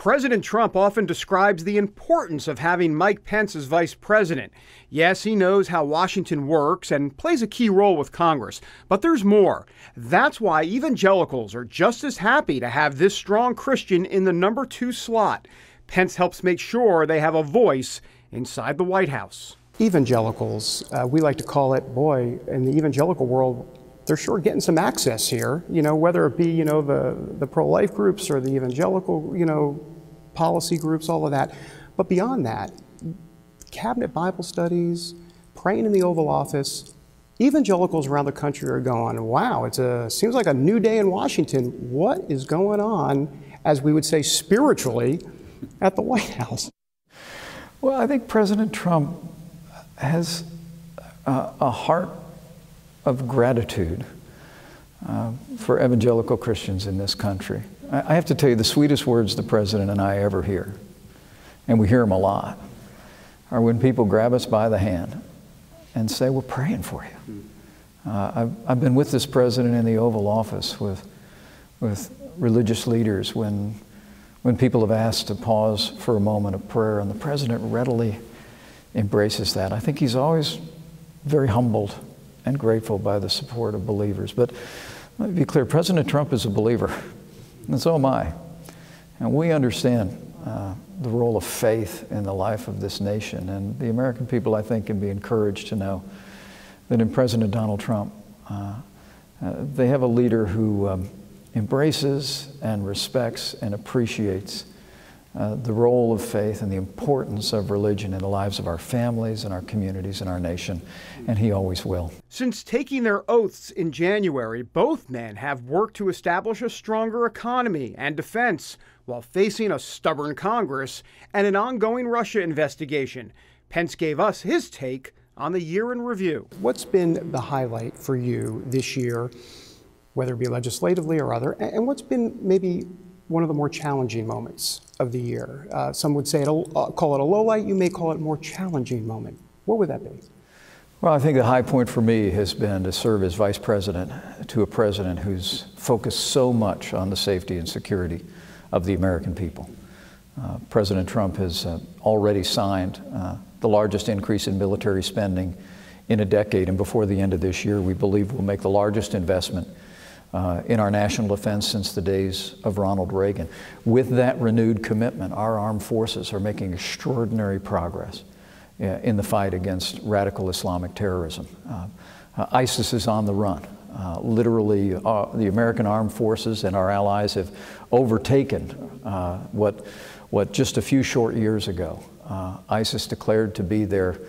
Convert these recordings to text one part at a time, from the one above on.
President Trump often describes the importance of having Mike Pence as vice president. Yes, he knows how Washington works and plays a key role with Congress, but there's more. That's why evangelicals are just as happy to have this strong Christian in the number 2 slot. Pence helps make sure they have a voice inside the White House. Evangelicals, we like to call it, boy, in the evangelical world, they're sure getting some access here, whether it be, the pro-life groups or the evangelical, policy groups, all of that. But beyond that, cabinet Bible studies, praying in the Oval Office, evangelicals around the country are going, wow, seems like a new day in Washington. What is going on, as we would say spiritually, at the White House? Well, I think President Trump has a heart of gratitude for evangelical Christians in this country. I have to tell you, the sweetest words the President and I ever hear, and we hear them a lot, are when people grab us by the hand and say, we're praying for you. I've been with this President in the Oval Office with religious leaders when people have asked to pause for a moment of prayer, and the President readily embraces that. I think he's always very humbled and grateful by the support of believers. But let me be clear, President Trump is a believer, and so am I. And we understand the role of faith in the life of this nation. And the American people, I think, can be encouraged to know that in President Donald Trump, they have a leader who embraces and respects and appreciates the role of faith and the importance of religion in the lives of our families and our communities and our nation, and he always will. Since taking their oaths in January, both men have worked to establish a stronger economy and defense while facing a stubborn Congress and an ongoing Russia investigation. Pence gave us his take on the year in review. What's been the highlight for you this year, whether it be legislatively or other, and what's been maybe one of the more challenging moments of the year? Some would say call it a low light. You may call it a more challenging moment. What would that be? Well, I think the high point for me has been to serve as vice president to a president who's focused so much on the safety and security of the American people. President Trump has already signed the largest increase in military spending in a decade, and before the end of this year, we believe we'll make the largest investment in our national defense since the days of Ronald Reagan. With that renewed commitment, our armed forces are making extraordinary progress in the fight against radical Islamic terrorism. ISIS is on the run. Literally, the American armed forces and our allies have overtaken what just a few short years ago ISIS declared to be their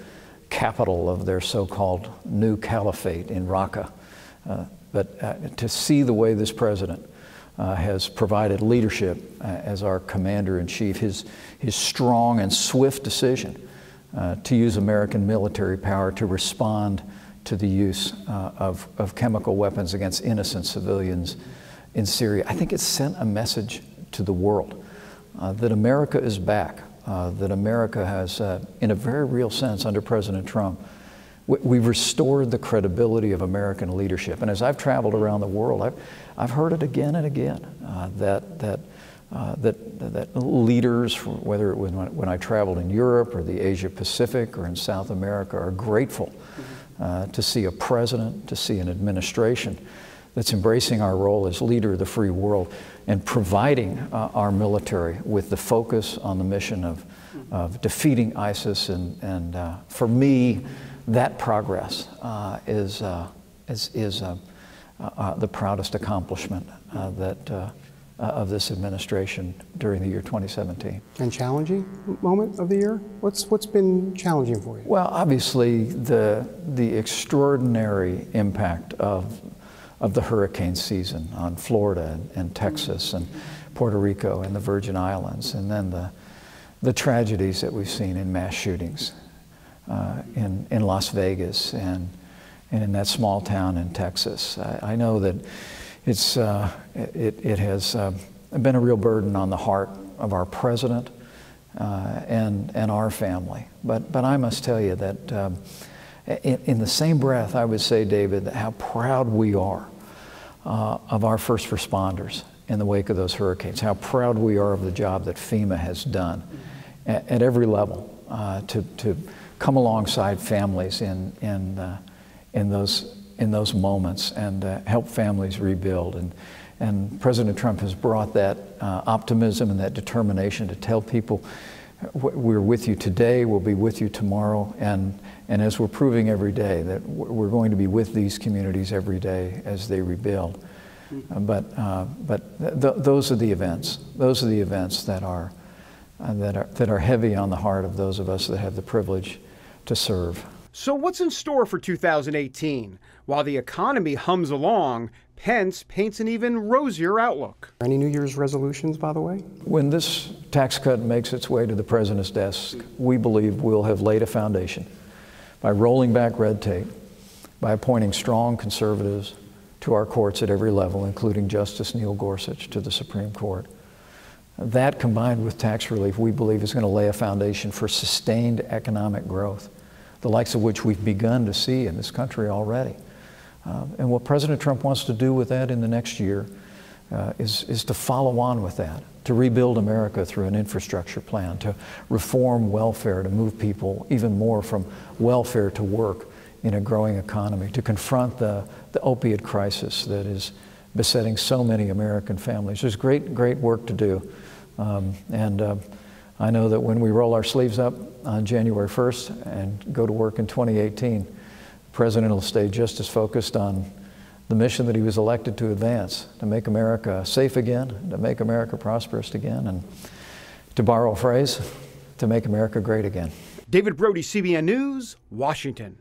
capital of their so-called new caliphate in Raqqa. But to see the way this president has provided leadership as our commander-in-chief, his strong and swift decision to use American military power to respond to the use of chemical weapons against innocent civilians in Syria, I think it's sent a message to the world that America is back, that America has, in a very real sense, under President Trump, we've restored the credibility of American leadership. And as I've traveled around the world, I've heard it again and again, that leaders, whether it was when I traveled in Europe or the Asia Pacific or in South America, are grateful to see a president, to see an administration that's embracing our role as leader of the free world and providing our military with the focus on the mission of defeating ISIS. And for me, that progress is the proudest accomplishment of this administration during the year 2017. And challenging moment of the year? What's been challenging for you? Well, obviously the extraordinary impact of the hurricane season on Florida and Texas and Puerto Rico and the Virgin Islands, and then the tragedies that we've seen in mass shootings in Las Vegas and in that small town in Texas. I know that it has been a real burden on the heart of our president and our family. But I must tell you that in the same breath, I would say, David, how proud we are of our first responders in the wake of those hurricanes, how proud we are of the job that FEMA has done at every level to come alongside families in those moments and help families rebuild. And President Trump has brought that optimism and that determination to tell people, we're with you today, we'll be with you tomorrow, and as we're proving every day that we're going to be with these communities every day as they rebuild. Those are the events. Those are the events that are heavy on the heart of those of us that have the privilege to serve. So what's in store for 2018? While the economy hums along, Pence paints an even rosier outlook. Any New Year's resolutions, by the way? When this tax cut makes its way to the president's desk, we believe we'll have laid a foundation by rolling back red tape, by appointing strong conservatives to our courts at every level, including Justice Neil Gorsuch to the Supreme Court. That, combined with tax relief, we believe is going to lay a foundation for sustained economic growth, the likes of which we've begun to see in this country already. And what President Trump wants to do with that in the next year is to follow on with that, to rebuild America through an infrastructure plan, to reform welfare, to move people even more from welfare to work in a growing economy, to confront the opiate crisis that is besetting so many American families. There's great work to do. I know that when we roll our sleeves up on January 1st and go to work in 2018, the President will stay just as focused on the mission that he was elected to advance, to make America safe again, to make America prosperous again, and to borrow a phrase, to make America great again. David Brody, CBN News, Washington.